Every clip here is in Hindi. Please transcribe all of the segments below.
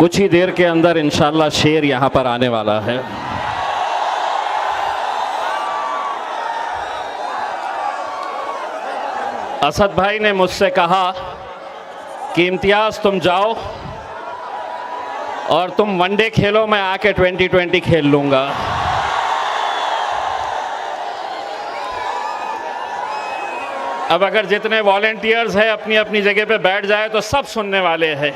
कुछ ही देर के अंदर इंशाअल्लाह शेर यहाँ पर आने वाला है। असद भाई ने मुझसे कहा कि इम्तियाज़ तुम जाओ और तुम वनडे खेलो, मैं आके 2020 खेल लूँगा। अब अगर जितने वॉलेंटियर्स हैं अपनी अपनी जगह पे बैठ जाए तो सब सुनने वाले हैं।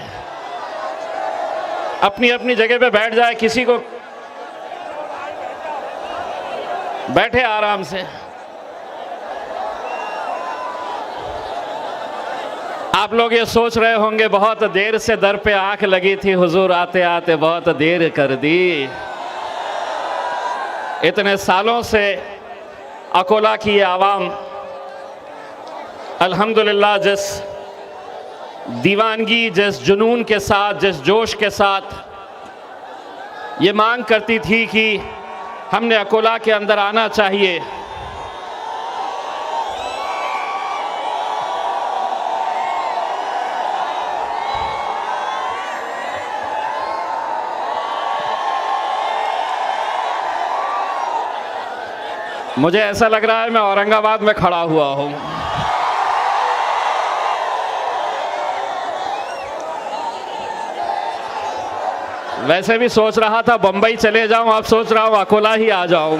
अपनी अपनी जगह पे बैठ जाए, किसी को बैठे आराम से। आप लोग ये सोच रहे होंगे बहुत देर से दर पे आंख लगी थी, हुजूर आते आते बहुत देर कर दी। इतने सालों से अकोला की ये आवाम अल्हम्दुलिल्लाह जिस दीवानगी, जिस जुनून के साथ, जिस जोश के साथ ये मांग करती थी कि हमने अकोला के अंदर आना चाहिए, मुझे ऐसा लग रहा है मैं औरंगाबाद में खड़ा हुआ हूँ। वैसे भी सोच रहा था बंबई चले जाऊं, अब सोच रहा हूं अकोला ही आ जाऊं।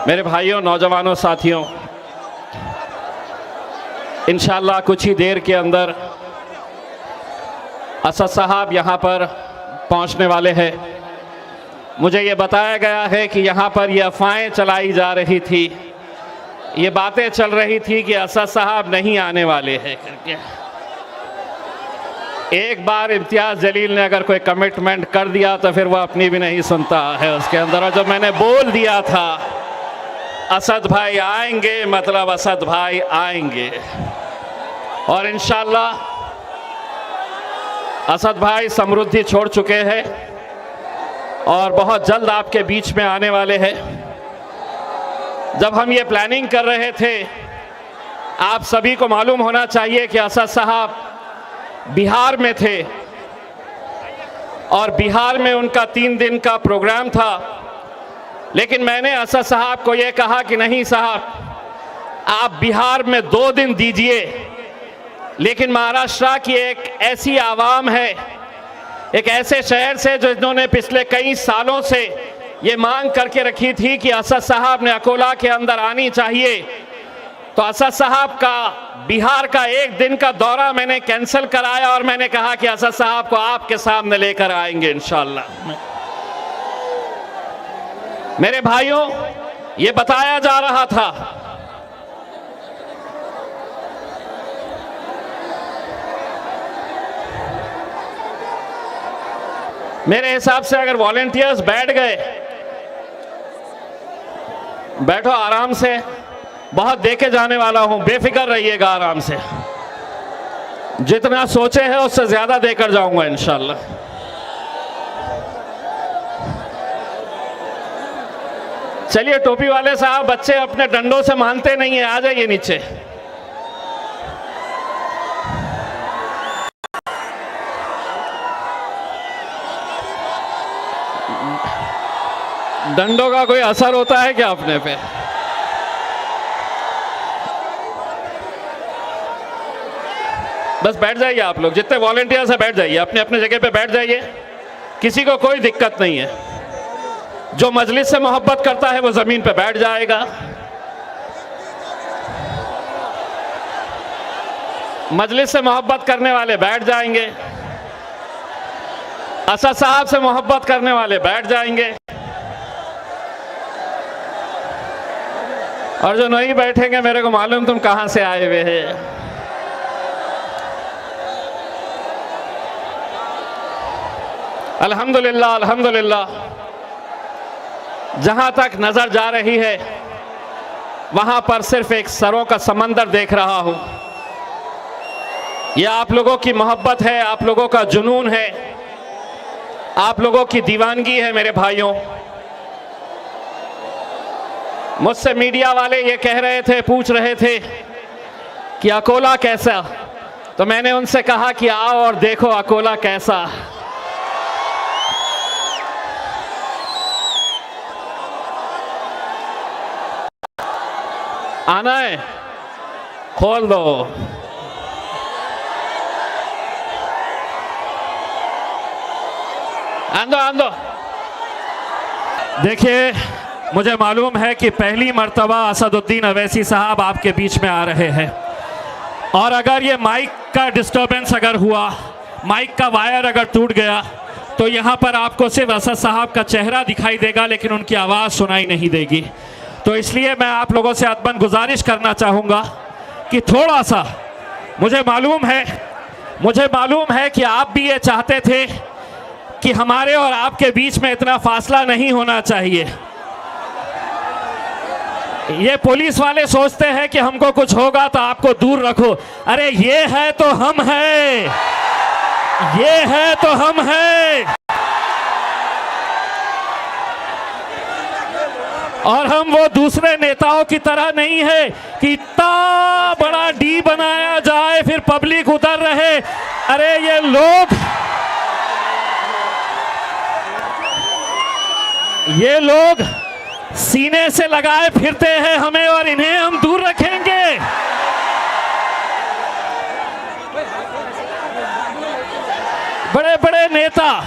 मेरे भाइयों, नौजवानों, साथियों, इंशाअल्लाह कुछ ही देर के अंदर असद साहब यहाँ पर पहुँचने वाले हैं। मुझे ये बताया गया है कि यहाँ पर ये अफवाहें चलाई जा रही थी, ये बातें चल रही थी कि असद साहब नहीं आने वाले हैं करके। एक बार इम्तियाज़ जलील ने अगर कोई कमिटमेंट कर दिया तो फिर वो अपनी भी नहीं सुनता है उसके अंदर। और जब मैंने बोल दिया था असद भाई आएंगे, मतलब असद भाई आएंगे। और इंशाअल्लाह असद भाई समृद्धि छोड़ चुके हैं और बहुत जल्द आपके बीच में आने वाले हैं। जब हम ये प्लानिंग कर रहे थे, आप सभी को मालूम होना चाहिए कि असद साहब बिहार में थे और बिहार में उनका 3 दिन का प्रोग्राम था। लेकिन मैंने असद साहब को ये कहा कि नहीं साहब, आप बिहार में 2 दिन दीजिए, लेकिन महाराष्ट्र की एक ऐसी आवाम है, एक ऐसे शहर से जिन्होंने पिछले कई सालों से ये मांग करके रखी थी कि असद साहब ने अकोला के अंदर आनी चाहिए। तो असद साहब का बिहार का 1 दिन का दौरा मैंने कैंसिल कराया और मैंने कहा कि असद साहब को आपके सामने लेकर आएंगे इंशाअल्लाह। मेरे भाइयों, ये बताया जा रहा था मेरे हिसाब से अगर वॉलेंटियर्स बैठ गए, बैठो आराम से, बहुत देखे जाने वाला हूं, बेफिक्र रहिएगा आराम से। जितना सोचे हैं उससे ज्यादा देकर जाऊंगा इंशाअल्लाह। चलिए टोपी वाले साहब, बच्चे अपने डंडों से मानते नहीं है, आ जाइए नीचे। डंडों का कोई असर होता है क्या अपने पे? बस बैठ जाइए आप लोग, जितने वॉलेंटियर्स हैं बैठ जाइए, अपने अपने जगह पे बैठ जाइए, किसी को कोई दिक्कत नहीं है। जो मजलिस से मोहब्बत करता है वो जमीन पे बैठ जाएगा। मजलिस से मोहब्बत करने वाले बैठ जाएंगे, असद साहब से मोहब्बत करने वाले बैठ जाएंगे, और जो नहीं बैठेंगे मेरे को मालूम तुम कहां से आए हुए हैं। अल्हम्दुलिल्लाह, अल्हम्दुलिल्लाह, जहां तक नजर जा रही है वहां पर सिर्फ एक सरों का समंदर देख रहा हूं। यह आप लोगों की मोहब्बत है, आप लोगों का जुनून है, आप लोगों की दीवानगी है। मेरे भाइयों, मुझसे मीडिया वाले ये कह रहे थे, पूछ रहे थे कि अकोला कैसा, तो मैंने उनसे कहा कि आओ और देखो अकोला कैसा। आना है, खोल दो। आंदो आंदो। देखिए, मुझे मालूम है कि पहली मर्तबा असदुद्दीन अवैसी साहब आपके बीच में आ रहे हैं, और अगर ये माइक का डिस्टर्बेंस अगर हुआ, माइक का वायर अगर टूट गया, तो यहाँ पर आपको सिर्फ असद साहब का चेहरा दिखाई देगा, लेकिन उनकी आवाज़ सुनाई नहीं देगी। तो इसलिए मैं आप लोगों से अदबन गुजारिश करना चाहूँगा कि थोड़ा सा, मुझे मालूम है कि आप भी ये चाहते थे कि हमारे और आपके बीच में इतना फासला नहीं होना चाहिए। ये पुलिस वाले सोचते हैं कि हमको कुछ होगा तो आपको दूर रखो। अरे ये है तो हम हैं, ये है तो हम हैं, और हम वो दूसरे नेताओं की तरह नहीं है कि इतना बड़ा डी बनाया जाए फिर पब्लिक उधर रहे। अरे ये लोग सीने से लगाए फिरते हैं हमें, और इन्हें हम दूर रखेंगे। बड़े बड़े नेता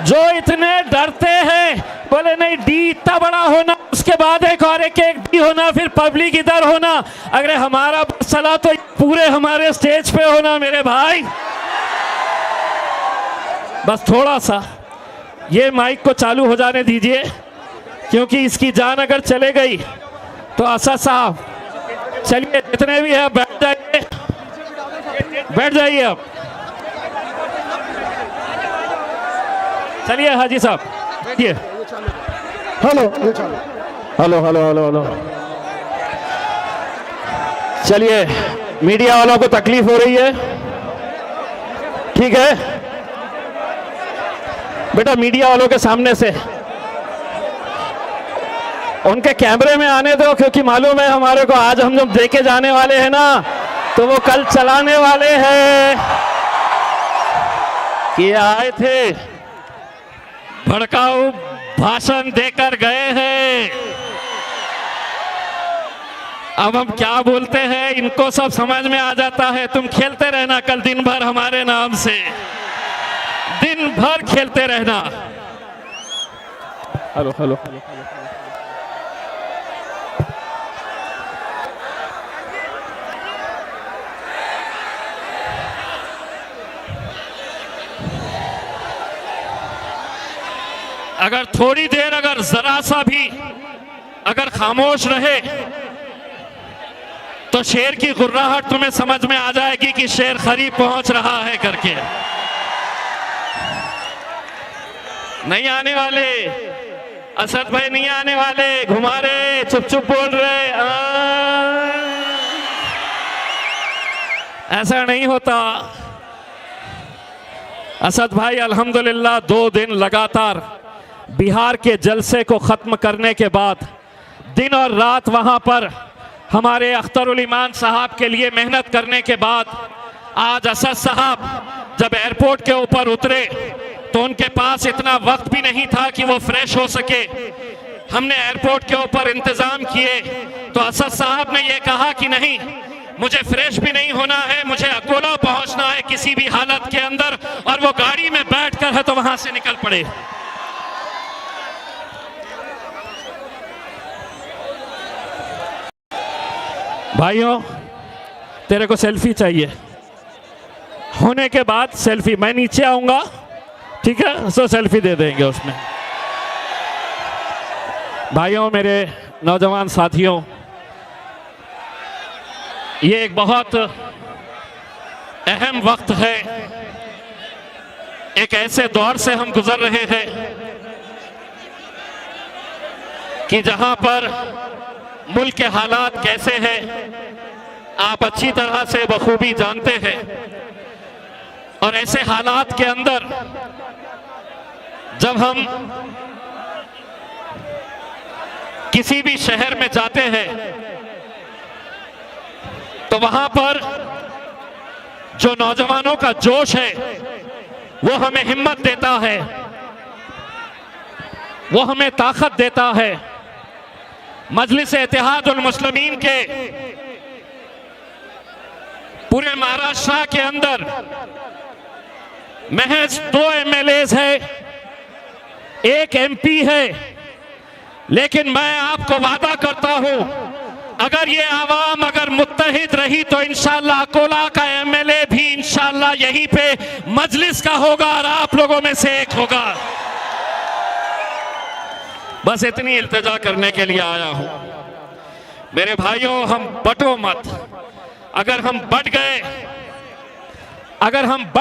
जो इतने डरते हैं, बोले नहीं डी इतना बड़ा होना, उसके बाद एक डी होना, फिर पब्लिक इधर होना। अगर हमारा चला तो पूरे हमारे स्टेज पे होना। मेरे भाई, बस थोड़ा सा ये माइक को चालू हो जाने दीजिए, क्योंकि इसकी जान अगर चले गई तो असद साहब, चलिए जितने भी है बैठ जाइए अब। चलिए हाजी साहब बैठिए। हेलो। चलिए, मीडिया वालों को तकलीफ हो रही है, ठीक है बेटा, मीडिया वालों के सामने से उनके कैमरे में आने दो, क्योंकि मालूम है हमारे को आज हम जब देके जाने वाले हैं ना, तो वो कल चलाने वाले हैं कि आए थे, भड़काऊ भाषण देकर गए हैं। अब हम क्या बोलते हैं इनको सब समझ में आ जाता है। तुम खेलते रहना कल दिन भर हमारे नाम से, दिन भर खेलते रहना। हेलो। अगर थोड़ी देर, अगर जरा सा भी अगर खामोश रहे तो शेर की गुर्राहट तुम्हें समझ में आ जाएगी कि शेर करीब पहुंच रहा है करके। नहीं आने वाले असद भाई, नहीं आने वाले, घुमा रहे, चुप बोल रहे। ऐसा नहीं होता। असद भाई अल्हम्दुलिल्लाह 2 दिन लगातार बिहार के जलसे को ख़त्म करने के बाद दिन और रात वहाँ पर हमारे अख्तरुल ईमान साहब के लिए मेहनत करने के बाद आज असद साहब जब एयरपोर्ट के ऊपर उतरे तो उनके पास इतना वक्त भी नहीं था कि वो फ्रेश हो सके। हमने एयरपोर्ट के ऊपर इंतज़ाम किए तो असद साहब ने ये कहा कि नहीं, मुझे फ्रेश भी नहीं होना है, मुझे अकोला पहुंचना है किसी भी हालत के अंदर, और वो गाड़ी में बैठकर है तो वहां से निकल पड़े। भाइयों, तेरे को सेल्फी चाहिए, होने के बाद सेल्फी, मैं नीचे आऊंगा, ठीक है, सो सेल्फी दे देंगे उसमें। भाइयों, मेरे नौजवान साथियों, ये एक बहुत अहम वक्त है। एक ऐसे दौर से हम गुजर रहे हैं कि जहां पर मुल्क के हालात कैसे हैं आप अच्छी तरह से बखूबी जानते हैं, और ऐसे हालात के अंदर जब हम किसी भी शहर में जाते हैं तो वहां पर जो नौजवानों का जोश है वो हमें हिम्मत देता है, वो हमें ताकत देता है। मजलिस इत्तेहादुल मुस्लिमीन के पूरे महाराष्ट्र के अंदर महज 2 MLAs है, 1 MP है, लेकिन मैं आपको वादा करता हूं अगर ये आवाम अगर मुत्तहिद रही तो इंशाअल्लाह अकोला का MLA भी इंशाअल्लाह यहीं पे मजलिस का होगा और आप लोगों में से एक होगा। बस इतनी इल्तिजा करने के लिए आया हूं। मेरे भाइयों, हम बटो मत। अगर हम बढ़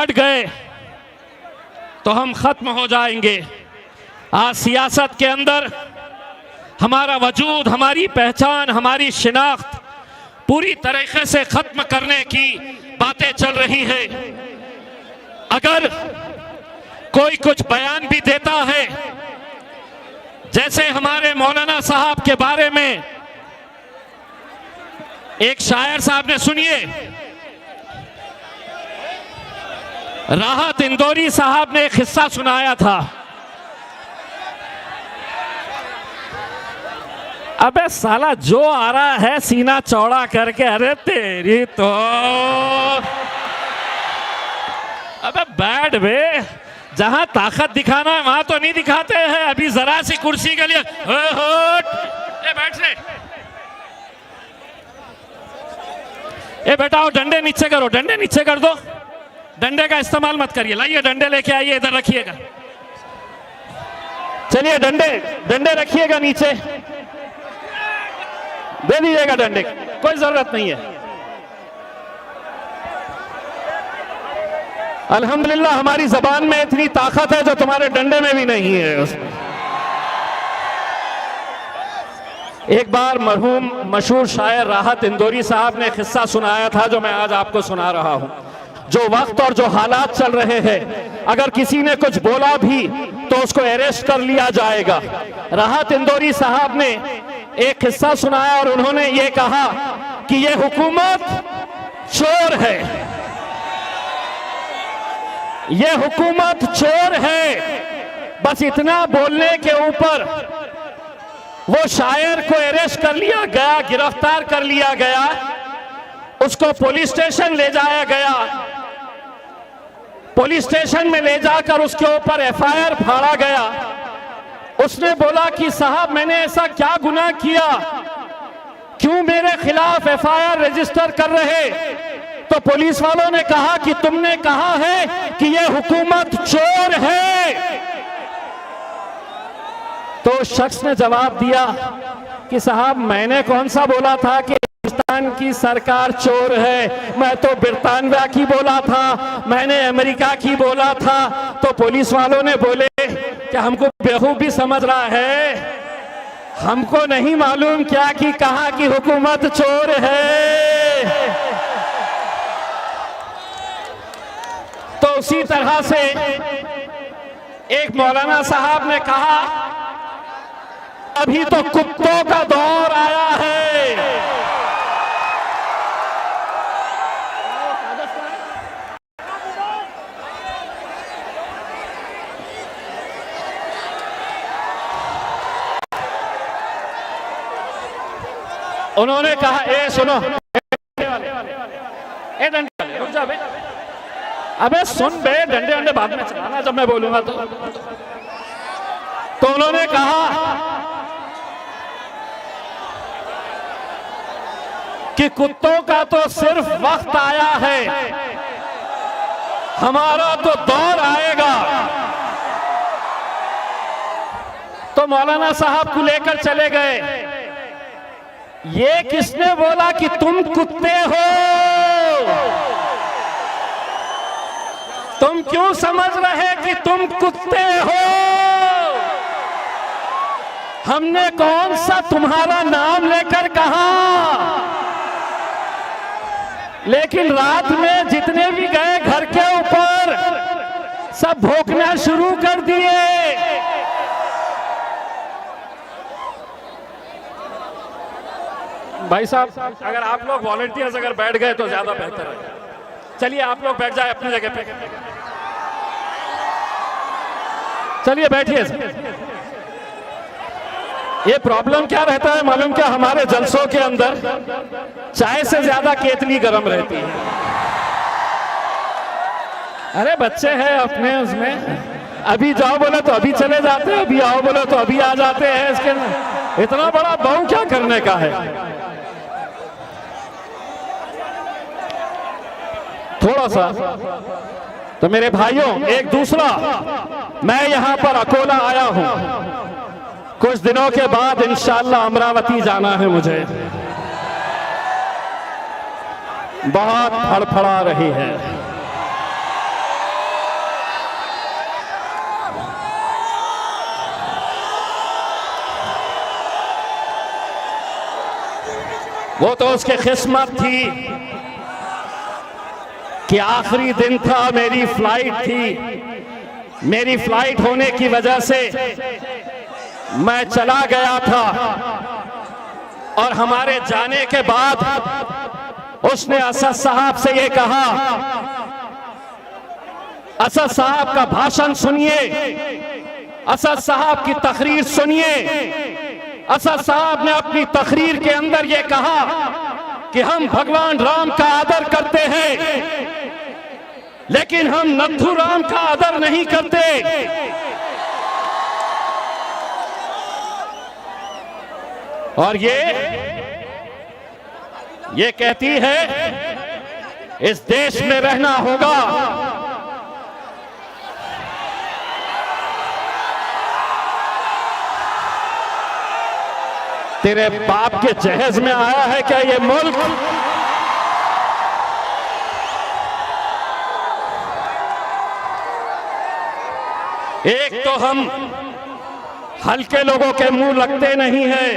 गए तो हम खत्म हो जाएंगे। आज सियासत के अंदर हमारा वजूद, हमारी पहचान, हमारी शिनाख्त पूरी तरीके से खत्म करने की बातें चल रही हैं। अगर कोई कुछ बयान भी देता है, जैसे हमारे मौलाना साहब के बारे में एक शायर साहब ने, सुनिए, राहत इंदौरी साहब ने एक किस्सा सुनाया था। अबे साला जो आ रहा है सीना चौड़ा करके, अरे तेरी तो अबे बैठ बे, जहां ताकत दिखाना है वहां तो नहीं दिखाते हैं। अभी जरा सी कुर्सी के लिए बैठ से, बेटा डंडे नीचे करो, डंडे नीचे कर दो, डंडे का इस्तेमाल मत करिए। लाइए डंडे लेके आइए, इधर रखिएगा। चलिए डंडे रखिएगा नीचे, दे दीजिएगा डंडे, कोई जरूरत नहीं है। अल्हम्दुलिल्लाह हमारी जबान में इतनी ताकत है जो तुम्हारे डंडे में भी नहीं है। उसमें एक बार मरहूम मशहूर शायर राहत इंदौरी साहब ने किस्सा सुनाया था जो मैं आज आपको सुना रहा हूं। जो वक्त और जो हालात चल रहे हैं, अगर किसी ने कुछ बोला भी तो उसको अरेस्ट कर लिया जाएगा। राहत इंदौरी साहब ने एक किस्सा सुनाया और उन्होंने ये कहा कि ये हुकूमत चोर है, ये हुकूमत चोर है। बस इतना बोलने के ऊपर वो शायर को अरेस्ट कर लिया गया, गिरफ्तार कर लिया गया, उसको पुलिस स्टेशन ले जाया गया। पुलिस स्टेशन में ले जाकर उसके ऊपर FIR फाड़ा गया। उसने बोला कि साहब मैंने ऐसा क्या गुनाह किया, क्यों मेरे खिलाफ FIR रजिस्टर कर रहे? तो पुलिस वालों ने कहा कि तुमने कहा है कि ये हुकूमत चोर है। तो उस शख्स ने जवाब दिया कि साहब मैंने कौन सा बोला था कि पाकिस्तान की सरकार चोर है, मैं तो ब्रिटानिया की बोला था, मैंने अमेरिका की बोला था। तो पुलिस वालों ने बोले कि हमको बेवकूफी समझ रहा है, हमको नहीं मालूम क्या कि कहा कि हुकूमत चोर है। तो उसी तरह से एक मौलाना साहब ने कहा अभी तो कुत्तों का दौर आया है। उन्होंने कहा सुनो, डंडे रुक जा बे, अबे सुन बे, डंडे बाद में चलाना जब मैं बोलूंगा तो उन्होंने कहा कि कुत्तों का तो सिर्फ वक्त आया है, हमारा तो दौर आएगा। तो मौलाना साहब को लेकर चले गए। ये किसने बोला कि तुम कुत्ते हो? तुम क्यों समझ रहे कि तुम कुत्ते हो? हमने कौन सा तुम्हारा नाम लेकर कहा? लेकिन रात में जितने भी गए घर के ऊपर सब भौंकना शुरू कर दिए। भाई साहब अगर आप लोग वॉलंटियर्स अगर बैठ गए तो ज्यादा बेहतर है। चलिए आप लोग बैठ जाए अपनी जगह पे, चलिए बैठिए। ये प्रॉब्लम क्या रहता है मालूम क्या, हमारे जलसों के अंदर चाय से ज्यादा केतली गर्म रहती है। अरे बच्चे हैं अपने उसमें, अभी जाओ बोले तो अभी चले जाते हैं, अभी आओ बोले तो अभी आ जाते हैं। इसके इतना बड़ा बहू क्या करने का है। थोड़ा सा तो मेरे भाइयों, एक दूसरा, मैं यहां पर अकोला आया हूं, कुछ दिनों के बाद इंशाअल्लाह अमरावती जाना है मुझे। बहुत फड़फड़ा रही है। वो तो उसकी किस्मत थी कि आखिरी दिन था, मेरी फ्लाइट थी। मेरी फ्लाइट होने की वजह से मैं चला गया था और हमारे जाने के बाद उसने असद साहब से ये कहा, असद साहब का भाषण सुनिए, असद साहब की तकरीर सुनिए। असद साहब ने अपनी तकरीर के अंदर ये कहा कि हम भगवान राम का आदर करते हैं, लेकिन हम नथु राम का आदर नहीं करते। और ये कहती है इस देश में रहना होगा। तेरे बाप के जहेज में आया है क्या ये मुल्क? एक तो हम हल्के लोगों के मुंह लगते नहीं हैं।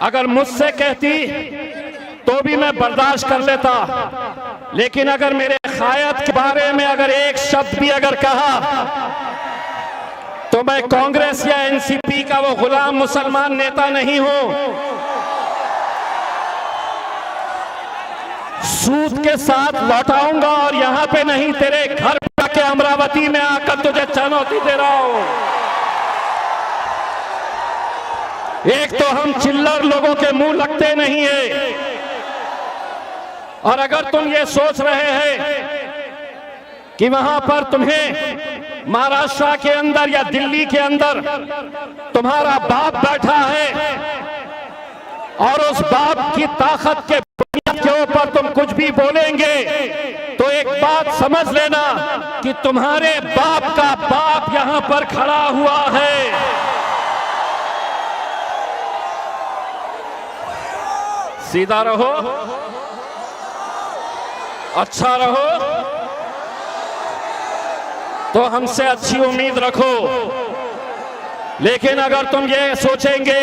अगर मुझसे कहती तो भी मैं बर्दाश्त कर लेता, लेकिन अगर मेरे खायत के बारे में अगर एक शब्द भी अगर कहा तो मैं कांग्रेस या एनसीपी का वो गुलाम मुसलमान नेता नहीं हूं। सूद के साथ लौटाऊंगा और यहां पे नहीं, तेरे घर के अमरावती में आकर तुझे चुनौती दे रहा हूं। एक तो हम चिल्लर लोगों के मुंह लगते नहीं है, और अगर तुम ये सोच रहे हैं कि वहां पर तुम्हें महाराष्ट्र के अंदर या दिल्ली के अंदर तुम्हारा बाप बैठा है और उस बाप की ताकत के बुनियाद के ऊपर तुम कुछ भी बोलेंगे, तो एक बात समझ लेना कि तुम्हारे बाप का बाप यहां पर खड़ा हुआ है। सीधा रहो, अच्छा रहो, तो हमसे अच्छी उम्मीद रखो। लेकिन अगर तुम ये सोचेंगे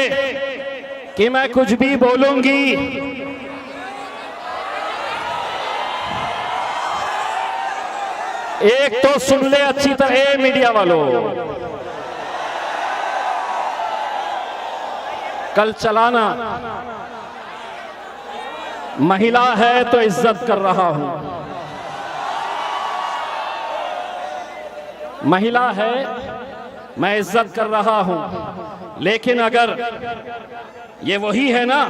कि मैं कुछ भी बोलूंगी, एक तो सुन ले अच्छी तरह मीडिया वालों, कल चलाना, महिला है तो इज्जत कर रहा हूं, महिला है मैं इज्जत कर रहा हूं। लेकिन अगर ये वही है ना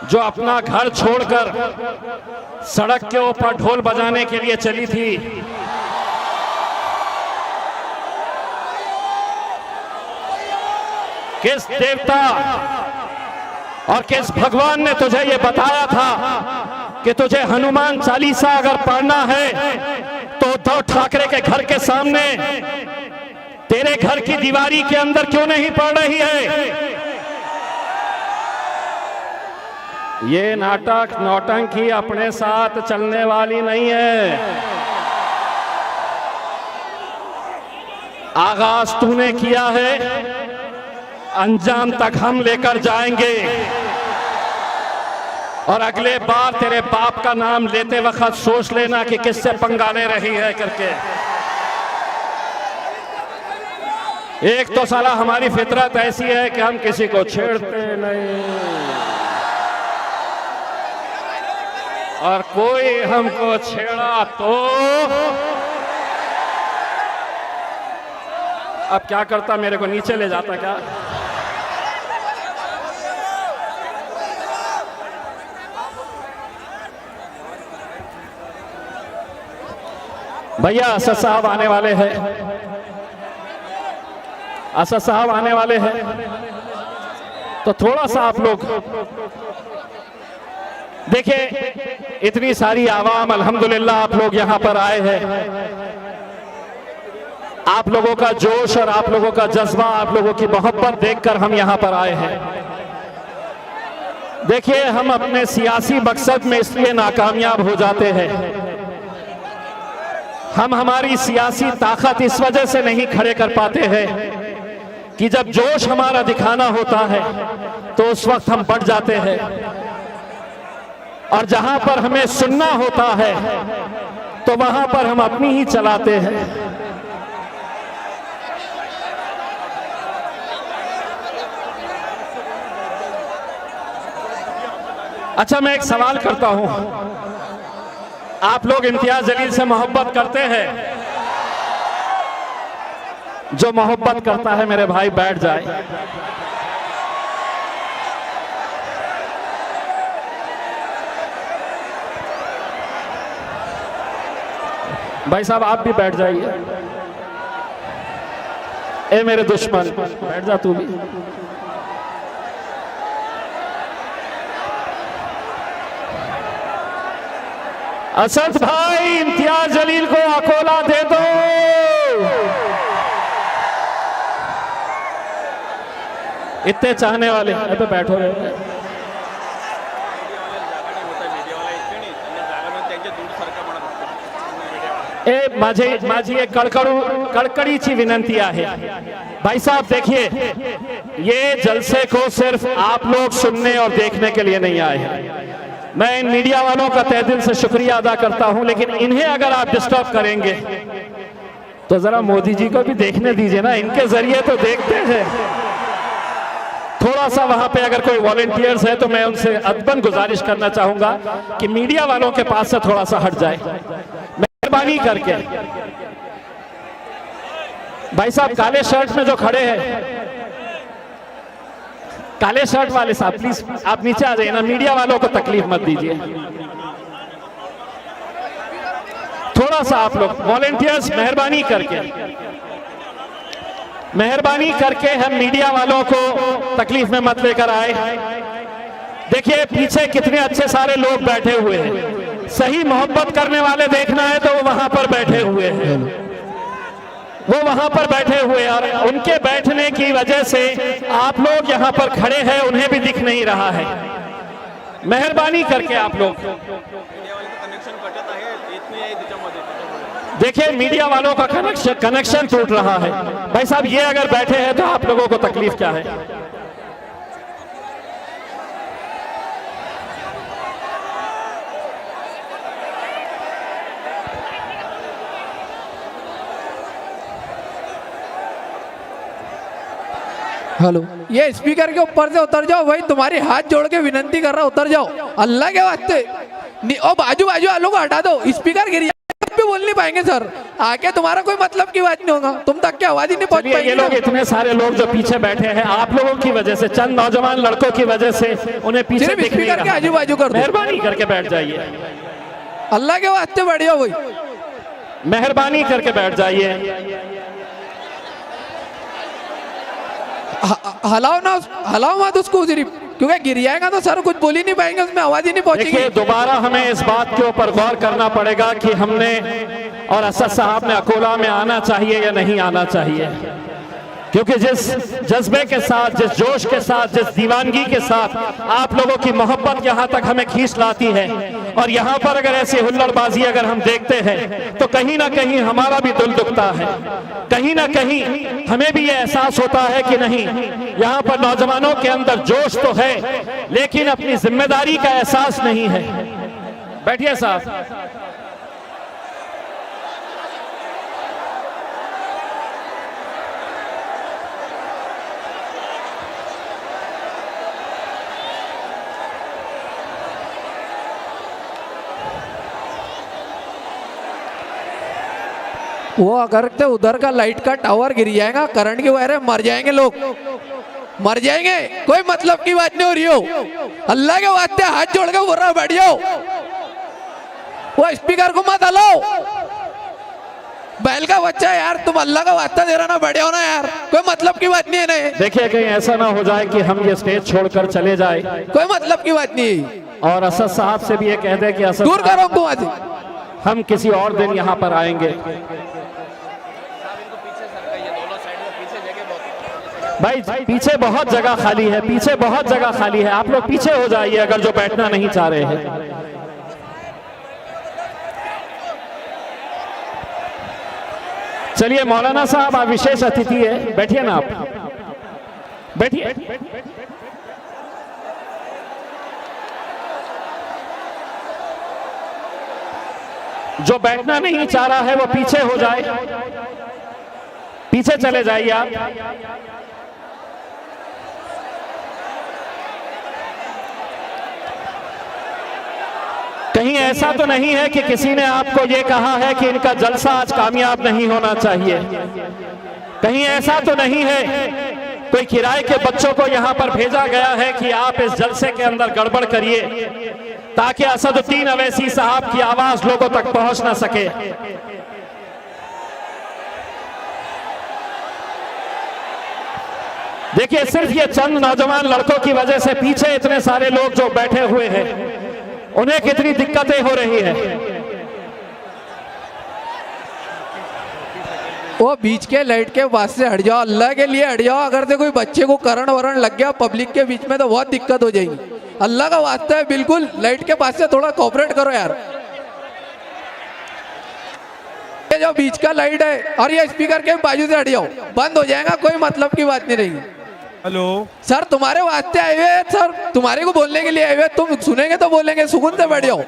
जो अपना घर छोड़कर सड़क के ऊपर ढोल बजाने के लिए चली थी, किस देवता और किस भगवान ने तुझे ये बताया था कि तुझे हनुमान चालीसा अगर पढ़ना है तो उद्धव ठाकरे के घर के सामने तेरे घर की दीवारी के अंदर क्यों नहीं पड़ रही है? ये नाटक नौटंकी अपने साथ चलने वाली नहीं है। आगाज तूने किया है, अंजाम तक हम लेकर जाएंगे। और अगले बार तेरे बाप का नाम लेते वक्त सोच लेना कि किससे पंगा ले रही है करके। एक तो साला हमारी फितरत ऐसी है कि हम किसी को छेड़ते नहीं, और कोई हमको छेड़ा तो अब क्या करता, मेरे को नीचे ले जाता क्या? भैया असद साहब आने वाले हैं, असद साहब आने वाले हैं, तो थोड़ा सा आप लोग देखिए, इतनी सारी आवाम अल्हम्दुलिल्लाह आप लोग यहां पर आए हैं। आप लोगों का जोश और आप लोगों का जज्बा, आप लोगों की मोहब्बत देखकर हम यहां पर आए हैं। देखिए, हम अपने सियासी मकसद में इसलिए नाकामयाब हो जाते हैं, हम हमारी सियासी ताकत इस वजह से नहीं खड़े कर पाते हैं कि जब जोश हमारा दिखाना होता है तो उस वक्त हम बढ़ जाते हैं, और जहां पर हमें सुनना होता है तो वहां पर हम अपनी ही चलाते हैं। अच्छा, मैं एक सवाल करता हूं, आप लोग इम्तियाज जलील से मोहब्बत करते हैं? जो मोहब्बत करता है मेरे भाई बैठ जाए। भाई साहब आप भी बैठ जाइए। ए मेरे दुश्मन, बैठ जा तू भी। असद भाई, इम्तियाज जलील को अकोला दे दो। इतने चाहने वाले पे बैठो रहे। माझी एक कड़कड़ीची विनंती आहे। भाई साहब देखिए, ये जलसे को सिर्फ आप लोग सुनने और देखने के लिए नहीं आए हैं। मैं इन मीडिया वालों का तहे दिल से शुक्रिया अदा करता हूं, लेकिन इन्हें अगर आप डिस्टर्ब करेंगे तो जरा मोदी जी को भी देखने दीजिए ना, इनके जरिए तो देखते हैं। थोड़ा सा वहां पे अगर कोई वॉलंटियर्स है तो मैं उनसे अदबन गुजारिश करना चाहूंगा कि मीडिया वालों के पास से थोड़ा सा हट जाए, मेहरबानी करके। भाई साहब काले शर्ट में जो खड़े हैं, काले शर्ट वाले साहब प्लीज आप नीचे आ जाइए ना, मीडिया वालों को तकलीफ मत दीजिए। थोड़ा सा आप लोग वॉलंटियर्स मेहरबानी करके हम मीडिया वालों को तकलीफ में मत लेकर आए। देखिए पीछे कितने अच्छे सारे लोग बैठे हुए हैं, सही मोहब्बत करने वाले देखना है तो वो वहां पर बैठे हुए हैं, वो वहां पर बैठे हुए हैं, और उनके बैठने की वजह से आप लोग यहां पर खड़े हैं, उन्हें भी दिख नहीं रहा है। मेहरबानी करके आप लोग देखिए, मीडिया वालों का कनेक्शन टूट रहा है। भाई साहब ये अगर बैठे हैं तो आप लोगों को तकलीफ क्या है? हेलो, ये स्पीकर के ऊपर से उतर जाओ भाई, तुम्हारी हाथ जोड़ के विनंती कर रहा, उतर जाओ अल्लाह के वास्ते। ओ बाजू वालों को हटा दो, स्पीकर गिर भी बोल नहीं पाएंगे सर, आके तुम्हारा कोई मतलब की बात नहीं होगा, तुम तक की आवाज ही नहीं पहुंच पाएगी। ये लोग इतने सारे लोग जो पीछे बैठे हैं, आप लोगों की वजह से, चंद नौजवान लड़कों की वजह से उन्हें पीछे दिख नहीं रहा। आजू बाजू कर, मेहरबानी करके बैठ जाइए, अल्लाह के वास्ते बैठ जाओ भाई, मेहरबानी करके बैठ जाइए। हलाओ मत उसको सिर्फ, क्योंकि गिर जाएगा तो सर कुछ बोल ही नहीं पाएंगे, उसमें आवाज ही नहीं पहुंचेगी। देखिए दोबारा हमें इस बात के ऊपर गौर करना पड़ेगा कि हमने और असद साहब ने अकोला में आना चाहिए या नहीं आना चाहिए, क्योंकि जिस जज्बे के साथ, जिस जोश के साथ, जिस दीवानगी के साथ आप लोगों की मोहब्बत यहाँ तक हमें खींच लाती है, और यहाँ पर अगर ऐसी हुल्लड़बाजी अगर हम देखते हैं तो कहीं ना कहीं हमारा भी दिल दुखता है, कहीं ना कहीं हमें भी ये एहसास होता है कि नहीं, यहाँ पर नौजवानों के अंदर जोश तो है लेकिन अपनी जिम्मेदारी का एहसास नहीं है। बैठिए साहब। वो अगर तो उधर का लाइट का टावर गिर जाएगा, करंट की वायर है, मर जाएंगे लोग, मर जाएंगे। कोई मतलब की बात नहीं हो रही हो। अल्लाह के वास्ते हाथ जोड़ के बोल रहा बैठ जाओ, वो स्पीकर को मत हलाओ। बैल का बच्चा यार, तुम अल्लाह का वास्ता दे रहा ना, बैठे हो ना यार, कोई मतलब की बात नहीं है ना। देखिए कहीं ऐसा ना हो जाए कि हम ये स्टेज छोड़कर चले जाए, कोई मतलब की बात नहीं। और असद साहब से भी ये कह दे कि असद दूर करो को आज, हम किसी और दिन यहाँ पर आएंगे। भाई पीछे बहुत जगह खाली है, पीछे बहुत जगह खाली है, आप लोग पीछे हो जाइए अगर जो बैठना नहीं चाह रहे हैं। चलिए मौलाना साहब, आप विशेष अतिथि है, बैठिए ना, आप बैठिए। जो बैठना नहीं चाह रहा है वो पीछे हो जाए, पीछे चले जाइए आप। कहीं ऐसा तो नहीं है कि किसी ने आपको ये कहा है कि इनका जलसा आज कामयाब नहीं होना चाहिए? कहीं ऐसा तो नहीं है कोई किराए के बच्चों को यहां पर भेजा गया है कि आप इस जलसे के अंदर गड़बड़ करिए ताकि असदुद्दीन अवैसी साहब की आवाज लोगों तक पहुंच ना सके? देखिए सिर्फ ये चंद नौजवान लड़कों की वजह से पीछे इतने सारे लोग जो बैठे हुए हैं उन्हें कितनी दिक्कतें हो रही है। वो बीच के लाइट के पास से हट जाओ, अल्लाह के लिए हट जाओ। अगर से कोई बच्चे को करंट वरण लग गया पब्लिक के बीच में तो बहुत दिक्कत हो जाएगी। अल्लाह का वास्ता है, बिल्कुल लाइट के पास से थोड़ा कोऑपरेट करो यार। ये जो बीच का लाइट है और ये स्पीकर के बाजू से हट जाओ, बंद हो जाएगा, कोई मतलब की बात नहीं रहेगी। हेलो सर, तुम्हारे वास्ते आए हुए हैं सर, तुम्हारे को बोलने के लिए आए हुए, तुम सुनेंगे तो बोलेंगे, सुकून से बैठ जाओ।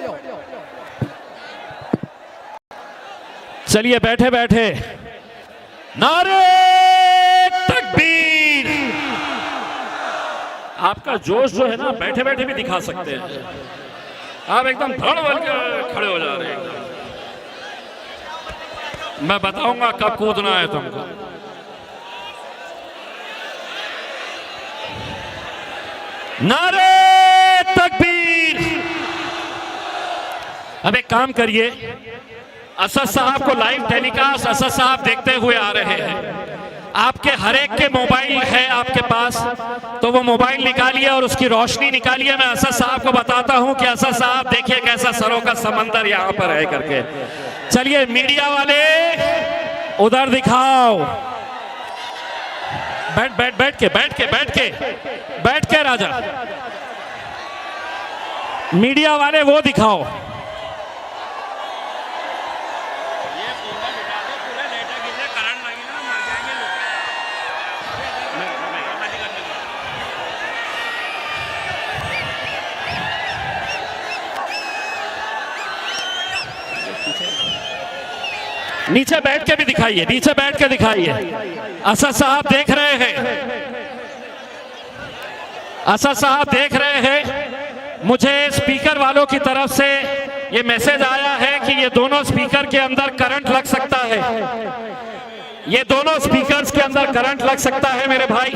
चलिए बैठे बैठे नारे तकबीर। आपका जोश जो है ना बैठे बैठे भी दिखा सकते हैं, आप एकदम धड़ बन के खड़े हो जा रहे हैं। मैं बताऊंगा कब कूदना है तुमको। नारे तकबीर। अब एक काम करिए, असद साहब को लाइव टेलीकास्ट असद साहब देखते हुए आ रहे हैं। आपके हर एक के मोबाइल है आपके पास, तो वो मोबाइल निकालिए और उसकी रोशनी निकालिए। मैं असद साहब को बताता हूं कि असद साहब देखिए कैसा सरों का समंदर यहां पर है करके। चलिए मीडिया वाले उधर दिखाओ, बैठ के राजा, मीडिया वाले वो दिखाओ। नीचे बैठ के भी दिखाइए, नीचे बैठ के दिखाइए। असद साहब देख रहे हैं, असद साहब देख रहे हैं। मुझे स्पीकर वालों की तरफ से ये मैसेज आया है कि ये दोनों स्पीकर के अंदर करंट लग सकता है, ये दोनों स्पीकर्स के अंदर करंट लग सकता है। मेरे भाई,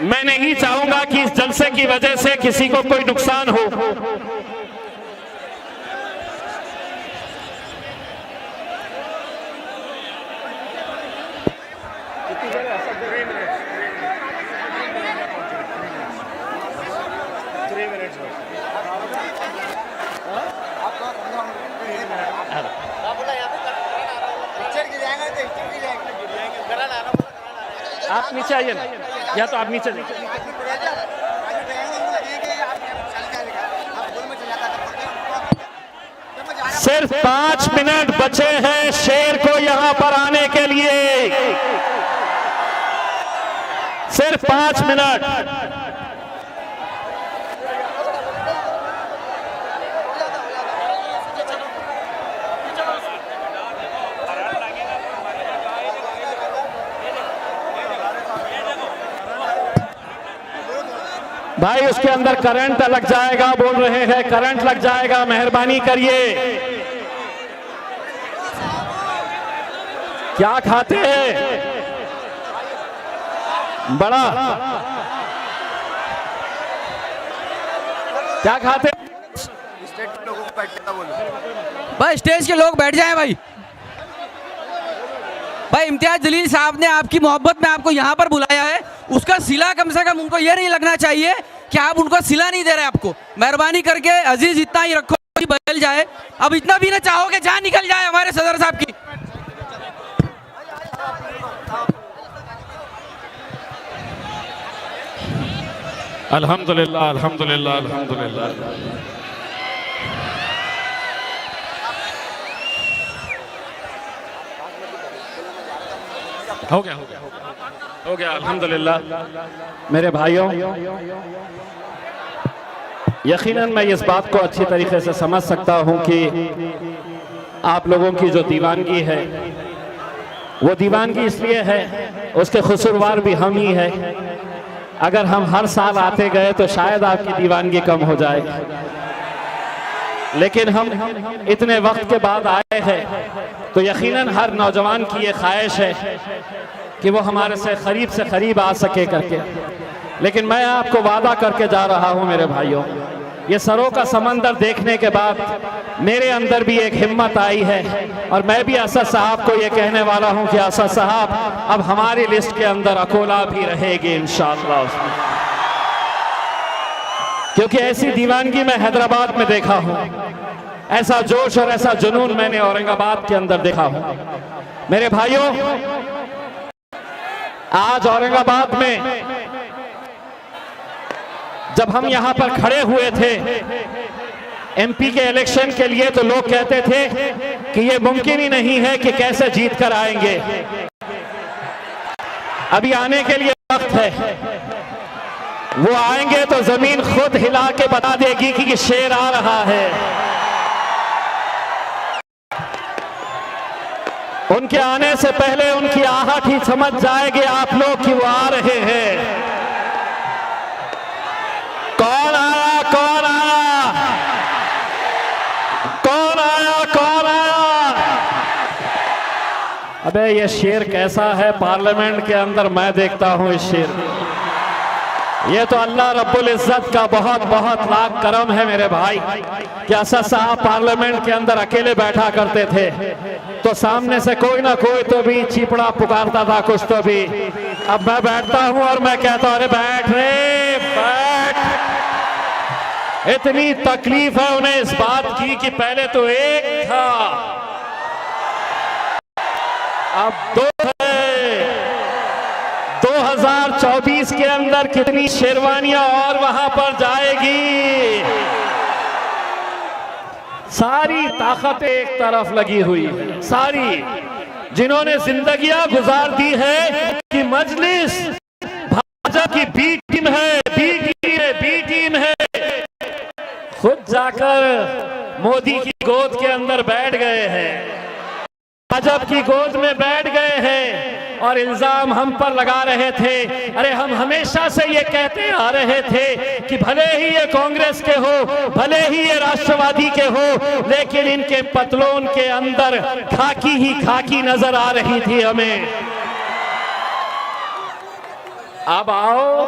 मैं नहीं चाहूंगा कि इस जलसे की वजह से किसी को कोई नुकसान हो। आप नीचे आइए ना, या तो आप नीचे जाइए। सिर्फ 5 मिनट बचे हैं शेर को यहां पर आने के लिए, सिर्फ 5 मिनट। भाई उसके अंदर करंट लग जाएगा, बोल रहे हैं करंट लग जाएगा, मेहरबानी करिए। क्या खाते हैं? बड़ा क्या खाते हैं? भाई स्टेज के लोग बैठ जाएं भाई। भाई इम्तियाज जलील साहब ने आपकी मोहब्बत में आपको यहाँ पर बुलाया है, उसका सिला कम से कम उनको ये नहीं लगना चाहिए कि आप उनको सिला नहीं दे रहे। आपको मेहरबानी करके अजीज इतना ही रखो कि बदल जाए। अब इतना भी ना चाहो कि जान निकल जाए हमारे सदर साहब की। अल्हम्दुलिल्लाह अल्हम्दुलिल्लाह अल्हम्दुलिल्लाह। हो गया अल्हम्दुलिल्लाह। मेरे भाइयों, यकीनन मैं इस बात को अच्छी तरीके से समझ सकता हूं कि आप लोगों की जो दीवानगी है वो दीवानगी इसलिए है, उसके कसूरवार भी हम ही है। अगर हम हर साल आते गए तो शायद आपकी दीवानगी कम हो जाए, लेकिन हम इतने वक्त के बाद आए हैं तो यकीनन हर नौजवान की ये ख्वाहिश है कि वो हमारे से करीब आ सके करके। लेकिन मैं आपको वादा करके जा रहा हूं मेरे भाइयों, ये सरों का समंदर देखने के बाद मेरे अंदर भी एक हिम्मत आई है और मैं भी असद साहब को ये कहने वाला हूं कि असद साहब अब हमारी लिस्ट के अंदर अकोला भी रहेगी इंशाअल्लाह। क्योंकि ऐसी दीवानगी मैं हैदराबाद में देखा हूं, ऐसा जोश और ऐसा जुनून मैंने औरंगाबाद के अंदर देखा हूं। मेरे भाइयों, आज औरंगाबाद में जब हम यहां पर खड़े हुए थे एमपी के इलेक्शन के लिए तो लोग कहते थे कि ये मुमकिन ही नहीं है कि कैसे जीत कर आएंगे। अभी आने के लिए वक्त है, वो आएंगे तो जमीन खुद हिला के बता देगी कि शेर आ रहा है। उनके आने से पहले उनकी आहट ही समझ जाएंगे आप लोग कि वो आ रहे हैं। कौन आया, कौन आया, कौन आया, कौन आया? अबे ये शेर कैसा है पार्लियामेंट के अंदर, मैं देखता हूं इस शेर। ये तो अल्लाह रब्बुल इज्जत का बहुत बहुत लाख करम है मेरे भाई कि असद साहब पार्लियामेंट के अंदर अकेले बैठा करते थे तो सामने से कोई ना कोई तो भी चीपड़ा पुकारता था कुछ तो भी। अब मैं बैठता हूं और मैं कहता हूं अरे बैठ रे बैठ। इतनी तकलीफ है उन्हें इस बात की कि पहले तो एक था अब दो है। 2024 के अंदर कितनी शेरवानियां और वहां पर जाएगी। सारी ताकतें एक तरफ लगी हुई है, सारी जिन्होंने जिंदगियां गुजार दी है कि मजलिस भाजपा की बी टीम है, बी टीम है, बी टीम है। खुद जाकर मोदी की गोद के अंदर बैठ गए हैं, भाजपा की गोद में बैठ गए हैं और इल्जाम हम पर लगा रहे थे। अरे हम हमेशा से ये कहते आ रहे थे कि भले ही ये कांग्रेस के हो, भले ही ये राष्ट्रवादी के हो, लेकिन इनके पतलों के अंदर खाकी ही खाकी नजर आ रही थी हमें। अब आओ,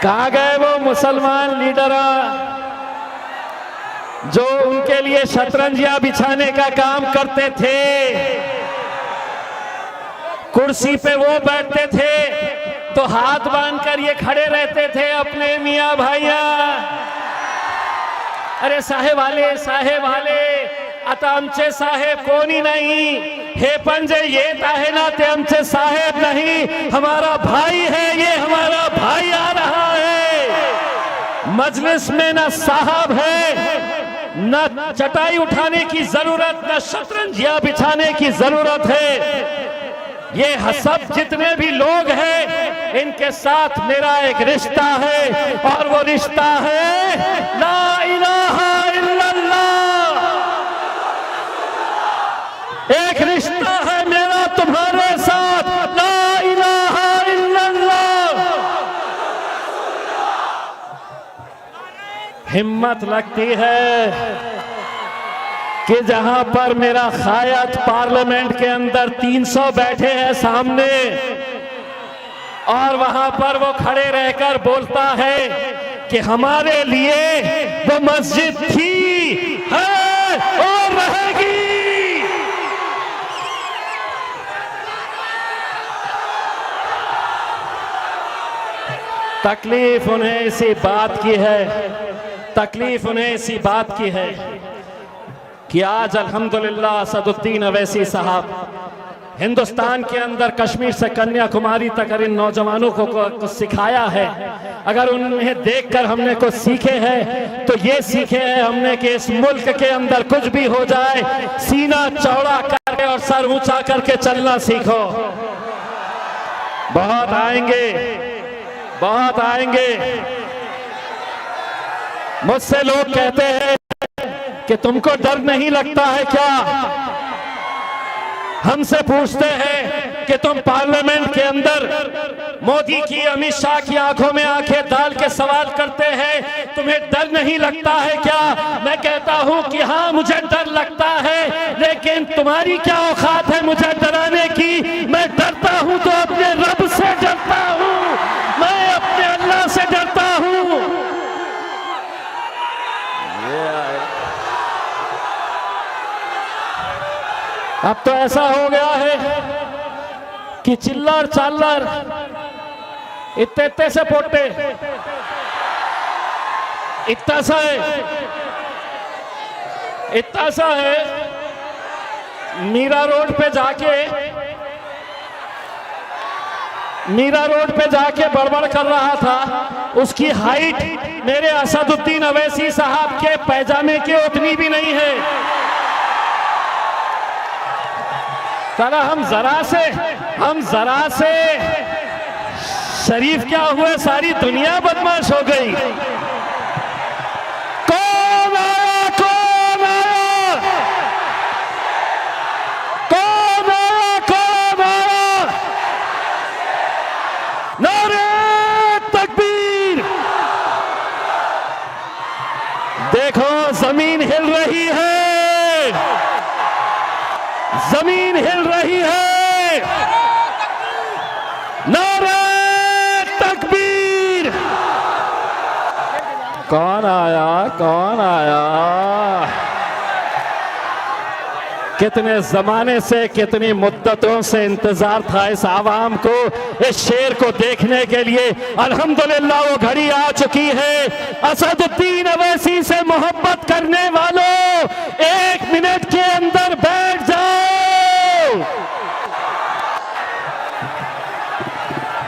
कहां गए वो मुसलमान लीडर जो उनके लिए शतरंजियां बिछाने का काम करते थे? कुर्सी पे वो बैठते थे तो हाथ बांधकर ये खड़े रहते थे अपने मियां भाइया। अरे साहेब वाले आता आमचे साहेब कोणी नाही, हे पंजे येत आहे ना ते आमचे साहेब नहीं, हमारा भाई है, ये हमारा भाई आ रहा है। मजलिस में ना साहब है, न चटाई उठाने की जरूरत, न शतरंजियां बिछाने की जरूरत है। ये सब जितने भी लोग हैं इनके साथ मेरा एक रिश्ता है और वो रिश्ता है ला इलाहा इल्लल्लाह। एक रिश्ता है मेरा तुम्हारे साथ, ला इलाहा इल्लल्लाह। हिम्मत लगती है कि जहां पर मेरा कायद पार्लियामेंट के अंदर 300 बैठे हैं सामने, और वहां पर वो खड़े रहकर बोलता है कि हमारे लिए वो मस्जिद थी, है और रहेगी। तकलीफ उन्हें इसी बात की है, तकलीफ उन्हें इसी बात की है कि आज अल्हम्दुलिल्लाह असदुद्दीन अवैसी साहब हिंदुस्तान के अंदर कश्मीर से कन्याकुमारी तक इन नौजवानों को कुछ सिखाया है। अगर उन्हें देखकर हमने कुछ सीखे हैं तो ये सीखे हैं हमने कि इस मुल्क के अंदर कुछ भी हो जाए, सीना चौड़ा करके और सर ऊंचा करके चलना सीखो। बहुत आएंगे, बहुत आएंगे। मुझसे लोग कहते हैं कि तुमको डर नहीं लगता है क्या? हमसे पूछते हैं कि तुम पार्लियामेंट के अंदर मोदी की, अमित शाह की आंखों में आंखें डाल के सवाल करते हैं, तुम्हें डर नहीं लगता है क्या? मैं कहता हूं कि हाँ मुझे डर लगता है, लेकिन तुम्हारी क्या औकात है मुझे डराने की? मैं डरता हूं तो अपने रब से डरता हूं, मैं अपने अल्लाह से डरता हूं। अब तो ऐसा हो गया है कि चिल्लर चालर इतने से पोटे इतना सा है, इतना सा है। मीरा रोड पे जाके बड़बड़ कर रहा था, उसकी हाइट मेरे असदुद्दीन अवैसी साहब के पैजामे के उतनी भी नहीं है। साला हम जरा से शरीफ क्या हुए, सारी दुनिया बदमाश हो गई। कौन आया, कौन आया, कौन आया, कौन आया? नारे तकबीर! देखो जमीन हिल रही है, जमीन हिल रही है। नारे तकबीर! कौन आया, कौन आया? कितने जमाने से, कितनी मुद्दतों से इंतजार था इस आवाम को, इस शेर को देखने के लिए। अल्हम्दुलिल्लाह वो घड़ी आ चुकी है। असदुद्दीन अवैसी से मोहब्बत करने वालों, 1 मिनट के अंदर बैठ जाओ।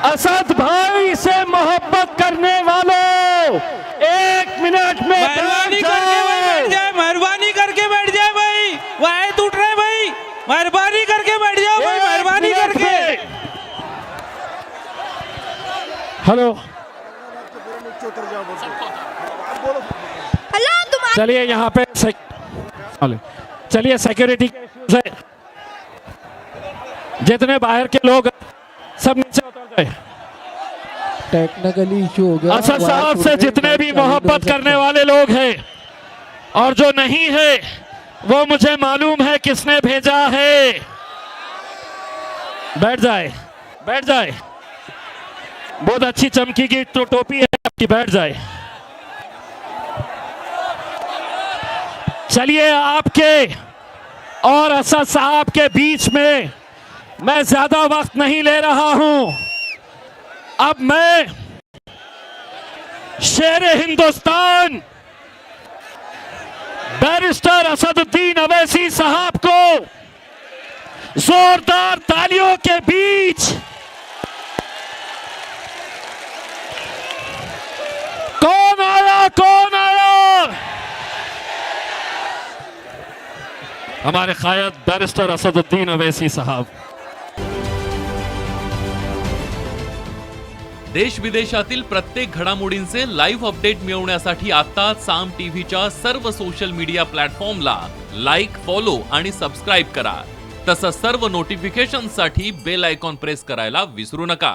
असद भाई से मोहब्बत करने वालों, 1 मिनट में मेहरबानी करके बैठ जाए, मेहरबानी करके बैठ जाए भाई, वो आयत उठ रहे भाई, मेहरबानी करके बैठ जाओ भाई, मेहरबानी करके। हेलो, चलिए यहाँ पे चलिए सिक्योरिटी से जितने बाहर के लोग सब नीचे उतर जाए। टेक्निकली इशू हो गया। असद साहब से जितने भी मोहब्बत करने वाले लोग हैं और जो नहीं है, वो मुझे मालूम है किसने भेजा है। बैठ जाए, बैठ जाए। बहुत अच्छी चमकी की तो टोपी है आपकी, बैठ जाए। चलिए, आपके और असद साहब के बीच में मैं ज्यादा वक्त नहीं ले रहा हूं। अब मैं शेरे हिंदुस्तान बैरिस्टर असदुद्दीन अवैसी साहब को जोरदार तालियों के बीच कौन आया, कौन आया? हमारे कायद बैरिस्टर असदुद्दीन अवैसी साहब। देश विदेशातील प्रत्येक घडामोडींचे लाईव्ह अपडेट मिळवण्यासाठी आता साम टीव्हीच्या सर्व सोशल मीडिया प्लॅटफॉर्मला लाईक, फॉलो आणि सबस्क्राईब करा। तसंच सर्व नोटिफिकेशनसाठी बेल आयकॉन प्रेस करायला विसरू नका।